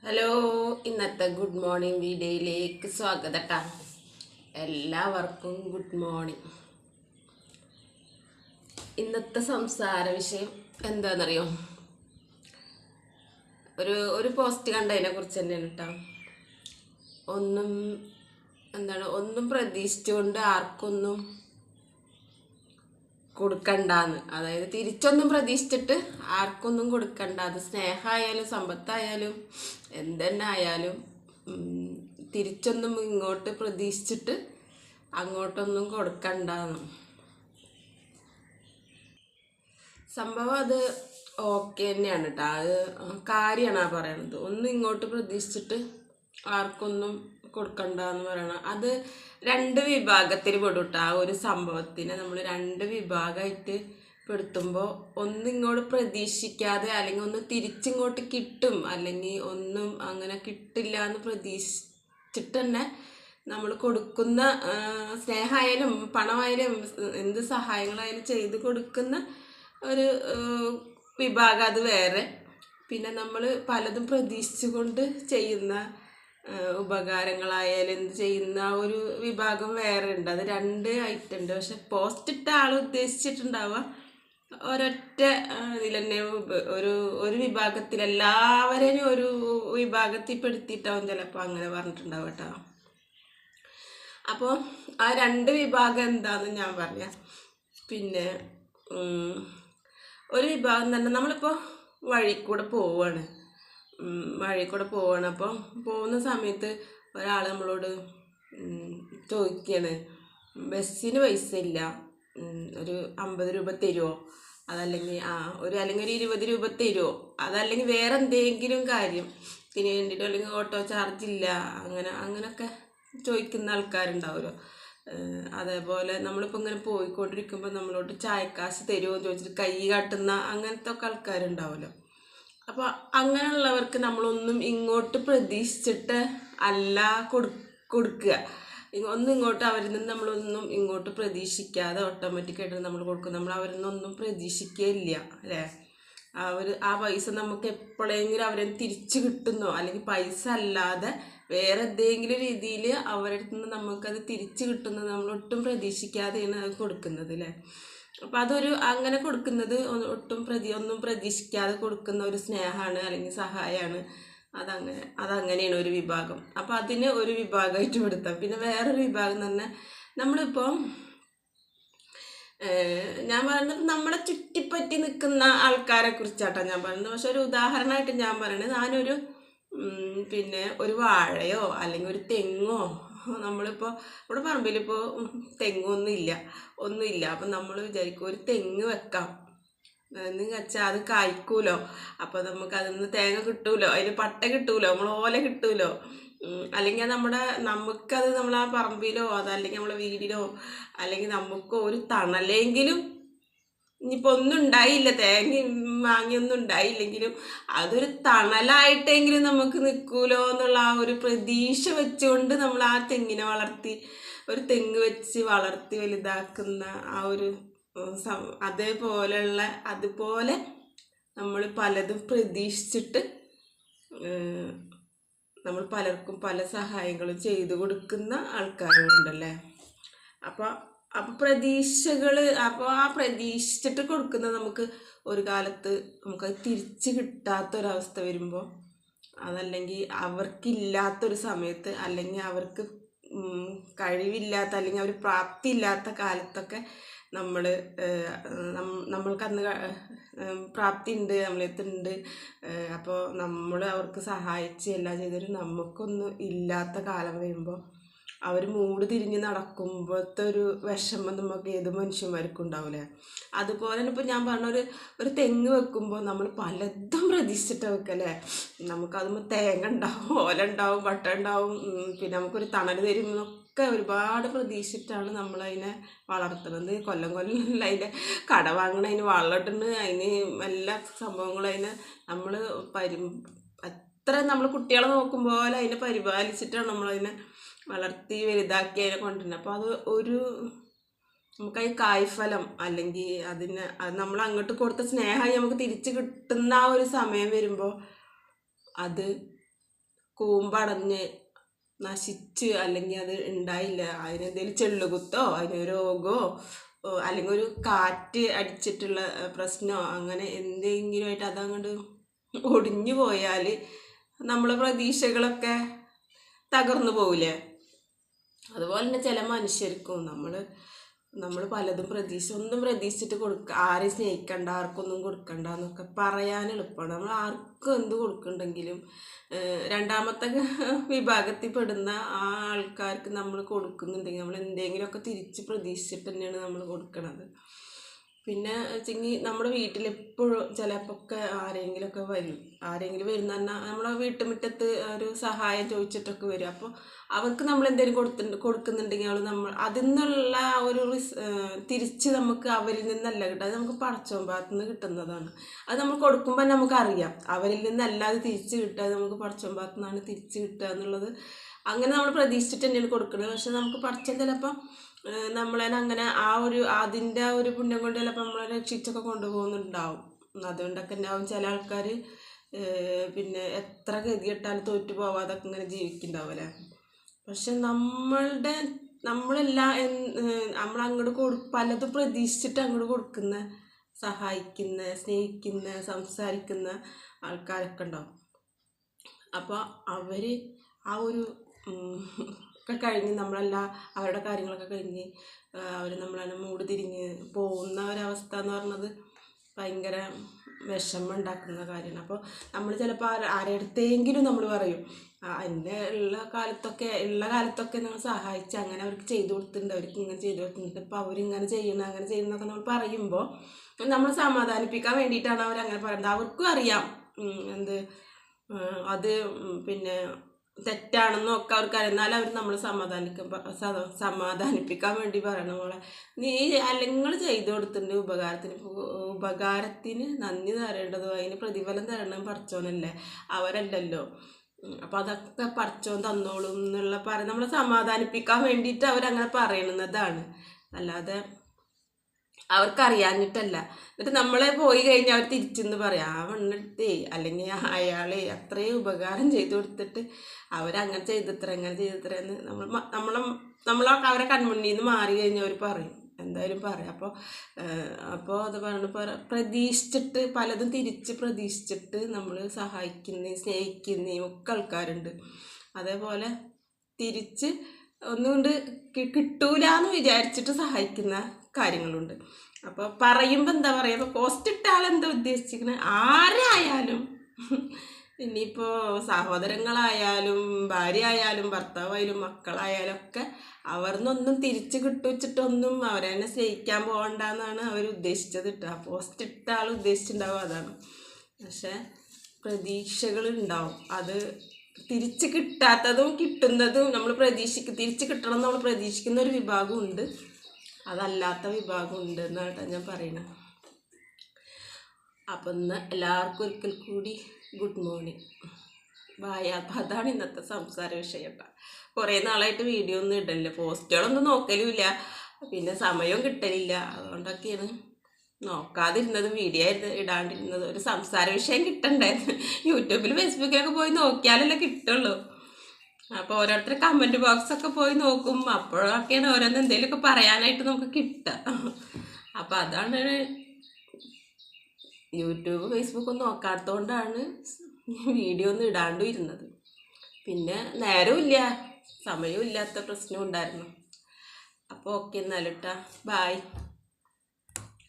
Hello, ഇന്നത്തെ good morning വീഡിയോയിലേക്ക് സ്വാഗതം ട്ടാ. എല്ലാവർക്കും ഗുഡ് മോർണിംഗ്. ഇന്നത്തെ സംസാര വിഷയം എന്താണെന്നറിയോ? ഒരു പോസ്റ്റ് കണ്ടതിനെ കുറിച്ച് തന്നെയാണ് കേട്ടോ. ഒന്നും പ്രതീക്ഷിച്ചുകൊണ്ട് ആർക്കൊന്നും കൊടുക്കണ്ടാന്ന്, അതായത് തിരിച്ചൊന്നും പ്രതീക്ഷിച്ചിട്ട് ആർക്കൊന്നും കൊടുക്കണ്ട. അത് സ്നേഹമായാലും സമ്പത്തായാലും എന്തെന്നെ ആയാലും തിരിച്ചൊന്നും ഇങ്ങോട്ട് പ്രതീക്ഷിച്ചിട്ട് അങ്ങോട്ടൊന്നും കൊടുക്കണ്ടാന്ന്. സംഭവം അത് ഓക്കെ തന്നെയാണ് കേട്ടോ. അത് കാര്യമാണ് ആ പറയണത്. ഒന്നും ഇങ്ങോട്ട് പ്രതീക്ഷിച്ചിട്ട് ആർക്കൊന്നും കൊടുക്കണ്ടെന്ന് പറയണം. അത് രണ്ട് വിഭാഗത്തിൽ പെടും കേട്ടോ. ആ ഒരു സംഭവത്തിനെ നമ്മൾ രണ്ട് വിഭാഗമായിട്ട് പെടുത്തുമ്പോൾ ഒന്നിങ്ങോട്ട് പ്രതീക്ഷിക്കാതെ, അല്ലെങ്കിൽ ഒന്ന് തിരിച്ചിങ്ങോട്ട് കിട്ടും, അല്ലെങ്കിൽ ഒന്നും അങ്ങനെ കിട്ടില്ല എന്ന് പ്രതീക്ഷിച്ചിട്ട് തന്നെ നമ്മൾ കൊടുക്കുന്ന സ്നേഹമായാലും പണമായാലും എന്ത് സഹായങ്ങളായാലും ചെയ്ത് കൊടുക്കുന്ന ഒരു വിഭാഗം അത് വേറെ. പിന്നെ നമ്മൾ പലതും പ്രതീക്ഷിച്ചുകൊണ്ട് ചെയ്യുന്ന ഉപകാരങ്ങളായാലും എന്ത് ചെയ്യുന്ന ഒരു വിഭാഗം വേറെ ഉണ്ട്. അത് രണ്ട് ഐറ്റം ഉണ്ട്. പക്ഷെ പോസ്റ്റ് ഇട്ട ആൾ ഉദ്ദേശിച്ചിട്ടുണ്ടാവുക ഒരൊറ്റ ഇതിൽ തന്നെ ഒരു വിഭാഗത്തിൽ എല്ലാവരെയും ഒരു വിഭാഗത്തിൽ പെടുത്തിയിട്ടാവും ചിലപ്പോൾ അങ്ങനെ പറഞ്ഞിട്ടുണ്ടാവും കേട്ടോ. അപ്പോൾ ആ രണ്ട് വിഭാഗം എന്താണെന്ന് ഞാൻ പറയാം. പിന്നെ ഒരു വിഭാഗം തന്നെ, നമ്മളിപ്പോൾ വഴി കൂടെ പോവുകയാണ്. അപ്പോൾ പോകുന്ന സമയത്ത് ഒരാൾ നമ്മളോട് ചോദിക്കുകയാണ്, ബസ്സിന് പൈസ ഇല്ല, ഒരു 50 രൂപ തരുമോ, അതല്ലെങ്കിൽ അല്ലെങ്കിൽ ഒരു 20 രൂപ തരുമോ, അതല്ലെങ്കിൽ വേറെ എന്തെങ്കിലും കാര്യത്തിന് വേണ്ടിയിട്ടോ, അല്ലെങ്കിൽ ഓട്ടോ ചാർജ് ഇല്ല, അങ്ങനെയൊക്കെ ചോദിക്കുന്ന ആൾക്കാരുണ്ടാവുമല്ലോ. അതേപോലെ നമ്മളിപ്പോൾ ഇങ്ങനെ പോയിക്കൊണ്ടിരിക്കുമ്പോൾ നമ്മളോട് ചായക്കാശ് തരുമോ എന്ന് ചോദിച്ചിട്ട് കൈ കാട്ടുന്ന അങ്ങനത്തെ ഒക്കെ ആൾക്കാരുണ്ടാവുമല്ലോ. അപ്പോൾ അങ്ങനെയുള്ളവർക്ക് നമ്മളൊന്നും ഇങ്ങോട്ട് പ്രതീക്ഷിച്ചിട്ട് അല്ല കൊടുക്കുക. ഒന്നും ഇങ്ങോട്ട് അവരിൽ നിന്ന് നമ്മളൊന്നും ഇങ്ങോട്ട് പ്രതീക്ഷിക്കാതെ ഓട്ടോമാറ്റിക്കായിട്ട് നമ്മൾ കൊടുക്കും. നമ്മൾ അവരിൽ നിന്നൊന്നും പ്രതീക്ഷിക്കുകയില്ല അല്ലേ. ആ പൈസ നമുക്ക് എപ്പോഴെങ്കിലും അവരെ തിരിച്ചു കിട്ടുന്നോ, അല്ലെങ്കിൽ പൈസ അല്ലാതെ വേറെ എന്തെങ്കിലും രീതിയിൽ അവരുടെ നിന്ന് നമുക്കത് തിരിച്ചു കിട്ടുന്നത് നമ്മളൊട്ടും പ്രതീക്ഷിക്കാതെയാണ് അത് കൊടുക്കുന്നത് അല്ലേ. അപ്പം അങ്ങനെ കൊടുക്കുന്നത് ഒന്നും പ്രതീക്ഷിക്കാതെ കൊടുക്കുന്ന ഒരു സ്നേഹമാണ്, അല്ലെങ്കിൽ സഹായമാണ്. അതങ്ങനെയാണ് ഒരു വിഭാഗം. അപ്പം അതിന് ഒരു വിഭാഗമായിട്ട് പെടുത്താം. പിന്നെ വേറൊരു വിഭാഗം തന്നെ, നമ്മളിപ്പോൾ ഞാൻ പറയുന്നത് നമ്മളെ ചുറ്റിപ്പറ്റി നിൽക്കുന്ന ആൾക്കാരെ കുറിച്ചാട്ടോ ഞാൻ പറയുന്നത്. പക്ഷെ ഒരു ഉദാഹരണമായിട്ട് ഞാൻ പറയുന്നത്, ഞാനൊരു പിന്നെ ഒരു വാഴയോ അല്ലെങ്കിൽ ഒരു തെങ്ങോ, നമ്മളിപ്പോൾ ഇവിടെ പറമ്പിലിപ്പോൾ ഒന്നുമില്ല. അപ്പം നമ്മൾ വിചാരിക്കും ഒരു തെങ്ങ് വെക്കാം എന്ന് വെച്ചാൽ അത് കായ്ക്കൂലോ, അപ്പോൾ നമുക്ക് അതിൽ നിന്ന് തേങ്ങ കിട്ടൂലോ, അതിന് പട്ട കിട്ടൂലോ, നമ്മൾ ഓല കിട്ടൂലോ. അല്ലെങ്കിൽ നമുക്കത് നമ്മൾ ആ പറമ്പിലോ അതല്ലെങ്കിൽ നമ്മളെ വീടിലോ അല്ലെങ്കിൽ നമുക്കോ ഒരു തണലെങ്കിലും, ഇനിയിപ്പോൾ ഒന്നും ഉണ്ടായില്ല, തേങ്ങ മാങ്ങയൊന്നും ഉണ്ടായില്ലെങ്കിലും അതൊരു തണലായിട്ടെങ്കിലും നമുക്ക് നിൽക്കൂലോ എന്നുള്ള ആ ഒരു പ്രതീക്ഷ വെച്ചുകൊണ്ട് നമ്മൾ ആ തെങ്ങിനെ ഒരു തെങ്ങ് വെച്ച് വളർത്തി വലുതാക്കുന്ന ആ ഒരു അതുപോലെ നമ്മൾ പലതും പ്രതീക്ഷിച്ചിട്ട് നമ്മൾ പലർക്കും പല സഹായങ്ങളും ചെയ്തു കൊടുക്കുന്ന ആൾക്കാരുണ്ടല്ലേ. അപ്പോൾ ആ പ്രതീക്ഷിച്ചിട്ട് കൊടുക്കുന്നത് നമുക്ക് ഒരു കാലത്ത് നമുക്കത് തിരിച്ച് കിട്ടാത്തൊരവസ്ഥ വരുമ്പോൾ, അതല്ലെങ്കിൽ അവർക്കില്ലാത്തൊരു സമയത്ത്, അല്ലെങ്കിൽ അവർക്ക് കഴിവില്ലാത്ത അല്ലെങ്കിൽ അവർ പ്രാപ്തിയില്ലാത്ത കാലത്തൊക്കെ നമ്മൾക്ക് അന്ന് പ്രാപ്തി ഉണ്ട്, നമ്മളെത്തുണ്ട്. അപ്പോൾ നമ്മൾ അവർക്ക് സഹായിച്ച് എല്ലാം ചെയ്തൊരു നമുക്കൊന്നും ഇല്ലാത്ത കാലം വരുമ്പോൾ അവർ മൂട് തിരിഞ്ഞ് നടക്കുമ്പോഴത്തെ ഒരു വിഷമം നമുക്ക് ഏത് മനുഷ്യന്മാർക്കും ഉണ്ടാവില്ലേ. അതുപോലെ തന്നെ ഇപ്പോൾ ഞാൻ പറഞ്ഞ ഒരു തെങ്ങ് വെക്കുമ്പോൾ നമ്മൾ പലതും പ്രതീക്ഷിച്ചിട്ട് വെക്കല്ലേ. നമുക്കതുമ്പോൾ തേങ്ങ ഉണ്ടാവും, ഓല ഉണ്ടാവും, പട്ട ഉണ്ടാവും, പിന്നെ നമുക്കൊരു തണൽ തരുമെന്നൊക്കെ ഒരുപാട് പ്രതീക്ഷിച്ചിട്ടാണ് നമ്മളതിനെ വളർത്തുന്നത്. കൊല്ലം അതിൻ്റെ കട വാങ്ങണ, അതിന് വെള്ളമിട്ടുണ്ട്, അതിന് എല്ലാ സംഭവങ്ങളും അതിനെ നമ്മൾ അത്ര നമ്മൾ കുട്ടികളെ നോക്കും പോലെ അതിനെ പരിപാലിച്ചിട്ടാണ് നമ്മളതിനെ വളർത്തി വലുതാക്കി അതിനെ കൊണ്ടുവരുന്നത്. അപ്പോൾ അത് നമുക്കത് കായ്ഫലം, അല്ലെങ്കിൽ അത് നമ്മൾ അങ്ങോട്ട് കൊടുത്ത സ്നേഹമായി നമുക്ക് തിരിച്ച് കിട്ടുന്ന ആ ഒരു സമയം വരുമ്പോൾ അത് കൂമ്പടഞ്ഞ് നശിച്ച് അല്ലെങ്കിൽ അത് ഉണ്ടായില്ല, അതിനെന്തെങ്കിലും ചെള്ളുകുത്തോ അതിന് രോഗമോ അല്ലെങ്കിൽ ഒരു കാറ്റ് അടിച്ചിട്ടുള്ള പ്രശ്നമോ അങ്ങനെ എന്തെങ്കിലും ആയിട്ട് അതങ്ങോട്ട് ഒടിഞ്ഞു പോയാൽ നമ്മളെ പ്രതീക്ഷകളൊക്കെ തകർന്നു പോവില്ലേ? അതുപോലെ തന്നെ ചില മനുഷ്യർക്കും നമ്മൾ പലതും ഒന്നും പ്രതീക്ഷിച്ചിട്ട് ആരെയും സ്നേഹിക്കണ്ട, ആർക്കൊന്നും കൊടുക്കണ്ട എന്നൊക്കെ പറയാൻ എളുപ്പമാണ്. നമ്മൾ ആർക്കും എന്ത് കൊടുക്കുന്നുണ്ടെങ്കിലും രണ്ടാമത്തെ വിഭാഗത്തിൽ പെടുന്ന ആ ആൾക്കാർക്ക് നമ്മൾ കൊടുക്കുന്നുണ്ടെങ്കിൽ നമ്മൾ എന്തെങ്കിലുമൊക്കെ തിരിച്ച് പ്രതീക്ഷിച്ചിട്ട് തന്നെയാണ് നമ്മൾ കൊടുക്കണത്. പിന്നെ വെച്ചെങ്കിൽ നമ്മുടെ വീട്ടിലെപ്പോഴും ചിലപ്പോൾ ആരെങ്കിലുമൊക്കെ വരും. ആരെങ്കിലും വരുന്ന പറഞ്ഞാൽ നമ്മളെ വീട്ടുമുറ്റത്ത് ഒരു സഹായം ചോദിച്ചിട്ടൊക്കെ വരും. അപ്പോൾ അവർക്ക് നമ്മൾ എന്തെങ്കിലും കൊടുക്കുന്നുണ്ടെങ്കിൽ അതിൽ നിന്നുള്ള ഒരു തിരിച്ച് നമുക്ക് അവരിൽ നിന്നല്ല കിട്ടുക, അത് നമുക്ക് പടച്ചോൻ ഭാഗത്തു നിന്ന് കിട്ടുന്നതാണ്. അത് നമ്മൾ കൊടുക്കുമ്പോൾ നമുക്കറിയാം അവരിൽ നിന്നല്ലാതെ തിരിച്ച് കിട്ടുക, നമുക്ക് പടച്ചോൻ ഭാഗത്തു നിന്നാണ് തിരിച്ച് കിട്ടുക എന്നുള്ളത്. അങ്ങനെ നമ്മൾ പ്രതീക്ഷിച്ചിട്ട് തന്നെയാണ് കൊടുക്കുന്നത്. പക്ഷെ നമുക്ക് പടച്ചോൻ ചിലപ്പോൾ നമ്മളെ അങ്ങനെ അതിൻ്റെ ആ ഒരു പുണ്യം കൊണ്ട് ചിലപ്പോൾ നമ്മളെ രക്ഷിച്ചൊക്കെ കൊണ്ടുപോകുന്നുണ്ടാവും. അതുകൊണ്ടൊക്കെ ഉണ്ടാവും ചില ആൾക്കാർ പിന്നെ എത്ര ഗതികെട്ടാലും തോറ്റു പോവാതൊക്കെ ഇങ്ങനെ ജീവിക്കുന്നുണ്ടാവില്ലേ. പക്ഷെ നമ്മളങ്ങോട്ട് പലതും പ്രതീക്ഷിച്ചിട്ട് അങ്ങോട്ട് കൊടുക്കുന്ന, സഹായിക്കുന്ന, സ്നേഹിക്കുന്ന, സംസാരിക്കുന്ന ആൾക്കാരൊക്കെ ഉണ്ടാവും. അപ്പോൾ അവർ ആ ഒരു ഒക്കെ കഴിഞ്ഞ് അവരുടെ കാര്യങ്ങളൊക്കെ കഴിഞ്ഞ് അവർ നമ്മളെ മൂട് തിരിഞ്ഞ് പോകുന്ന ഒരവസ്ഥ എന്ന് പറയുന്നത് ഭയങ്കര വിഷമം ഉണ്ടാക്കുന്ന കാര്യമാണ്. അപ്പോൾ നമ്മൾ ചിലപ്പോൾ ആരെടുത്തെങ്കിലും നമ്മൾ പറയും എൻ്റെ ഉള്ള കാലത്തൊക്കെ നമ്മൾ സഹായിച്ച് അങ്ങനെ അവർക്ക് ചെയ്തു കൊടുത്തിട്ടുണ്ട്, അവർക്ക് ഇങ്ങനെ ചെയ്തു കൊടുത്തിട്ടുണ്ട്, ഇപ്പോൾ അവരിങ്ങനെ ചെയ്യണം അങ്ങനെ ചെയ്യുന്നതൊക്കെ നമ്മൾ പറയുമ്പോൾ നമ്മൾ സമാധാനിപ്പിക്കാൻ വേണ്ടിയിട്ടാണ് അവരങ്ങനെ പറയുന്നത്. അവർക്കും അറിയാം അത് പിന്നെ തെറ്റാണെന്നൊക്കെ അവർക്കറിയാം. എന്നാലും അവർ നമ്മൾ സമാധാനിപ്പിക്കാൻ വേണ്ടി പറയണം, മോളെ നിങ്ങൾ ചെയ്തു കൊടുത്തിട്ടുണ്ട് ഉപകാരത്തിന് നന്ദി തരേണ്ടതോ അതിന് പ്രതിഫലം തരണം പടച്ചോനല്ലേ, അവരല്ലല്ലോ. അപ്പം അതൊക്കെ പടച്ചോൻ തന്നോളും എന്നുള്ള നമ്മളെ സമാധാനിപ്പിക്കാൻ വേണ്ടിയിട്ട് അവരങ്ങനെ പറയുന്നതാണ്, അല്ലാതെ അവർക്കറിയാഞ്ഞിട്ടല്ല. എന്നിട്ട് നമ്മളെ പോയി കഴിഞ്ഞാൽ അവർ തിരിച്ചെന്ന് പറയാം ആ വണ്ണെടുത്തേ അല്ലെങ്കിൽ അയാളെ അത്രയും ഉപകാരം ചെയ്തു കൊടുത്തിട്ട് അവരങ്ങനെ ചെയ്തത്ര എന്ന് അവരെ കൺമുന്നിൽ നിന്ന് മാറി കഴിഞ്ഞാൽ അവർ പറയും, എന്തായാലും പറയാം. അപ്പോൾ അത് പ്രതീക്ഷിച്ചിട്ട് പലതും തിരിച്ച് പ്രതീക്ഷിച്ചിട്ട് നമ്മൾ സഹായിക്കുന്നതും സ്നേഹിക്കുന്നതും ഒക്കെ ആൾക്കാരുണ്ട്. അതേപോലെ തിരിച്ച് ഒന്നുകൊണ്ട് കിട്ടൂല എന്ന് വിചാരിച്ചിട്ട് സഹായിക്കുന്ന കാര്യങ്ങളുണ്ട്. അപ്പോൾ പറയുമ്പോൾ എന്താ പറയുക, ഇപ്പോൾ പോസ്റ്റ് ഇട്ട ആളെന്താ ഉദ്ദേശിക്കുന്നത്, ആരായാലും ഇനിയിപ്പോൾ സഹോദരങ്ങളായാലും ഭാര്യ ആയാലും ഭർത്താവായാലും മക്കളായാലും ഒക്കെ അവർന്നൊന്നും തിരിച്ച് കിട്ടുവെച്ചിട്ടൊന്നും അവരെ തന്നെ സ്നേഹിക്കാൻ പോകണ്ടെന്നാണ് അവർ ഉദ്ദേശിച്ചത് ഇട്ട പോസ്റ്റ് ഇട്ട ആൾ ഉദ്ദേശിച്ചിട്ടുണ്ടാവും അതാണ്. പക്ഷെ പ്രതീക്ഷകൾ ഉണ്ടാവും, അത് തിരിച്ച് കിട്ടാത്തതും കിട്ടുന്നതും നമ്മൾ തിരിച്ച് കിട്ടണം നമ്മൾ പ്രതീക്ഷിക്കുന്ന ഒരു വിഭാഗമുണ്ട്, അതല്ലാത്ത വിഭാഗമുണ്ട് എന്നാണ് ഞാൻ പറയുന്നത്. അപ്പം ഇന്ന് എല്ലാവർക്കും ഒരിക്കൽ കൂടി ഗുഡ് മോർണിംഗ്, ബായ്. അപ്പം അതാണ് ഇന്നത്തെ സംസാര വിഷയം കേട്ടോ. കുറേ നാളായിട്ട് വീഡിയോ ഒന്നും ഇടലില്ല, പോസ്റ്റുകളൊന്നും നോക്കലുമില്ല, പിന്നെ സമയവും കിട്ടലില്ല, അതുകൊണ്ടൊക്കെയാണ് നോക്കാതിരുന്നത്, വീഡിയോ ഇടാണ്ടിരുന്നത്. ഒരു സംസാര വിഷയം കിട്ടണ്ടായിരുന്നു. യൂട്യൂബിൽ ഫേസ്ബുക്കിലൊക്കെ പോയി നോക്കിയാലല്ലേ കിട്ടുള്ളൂ. അപ്പോൾ ഓരോരുത്തർ കമൻറ്റ് ബോക്സൊക്കെ പോയി നോക്കും, അപ്പോഴൊക്കെയാണ് ഓരോന്ന് എന്തെങ്കിലുമൊക്കെ പറയാനായിട്ട് നമുക്ക് കിട്ടുക. അപ്പോൾ അതാണ് യൂട്യൂബ് ഫേസ്ബുക്കൊന്നും നോക്കാത്തതുകൊണ്ടാണ് വീഡിയോ ഒന്നും ഇടാണ്ടും ഇരുന്നത്. പിന്നെ നേരവും ഇല്ല, സമയവും ഇല്ലാത്ത പ്രശ്നം ഉണ്ടായിരുന്നു. അപ്പോൾ ഓക്കെ എന്നാലും ട്ടാ, ബായ്.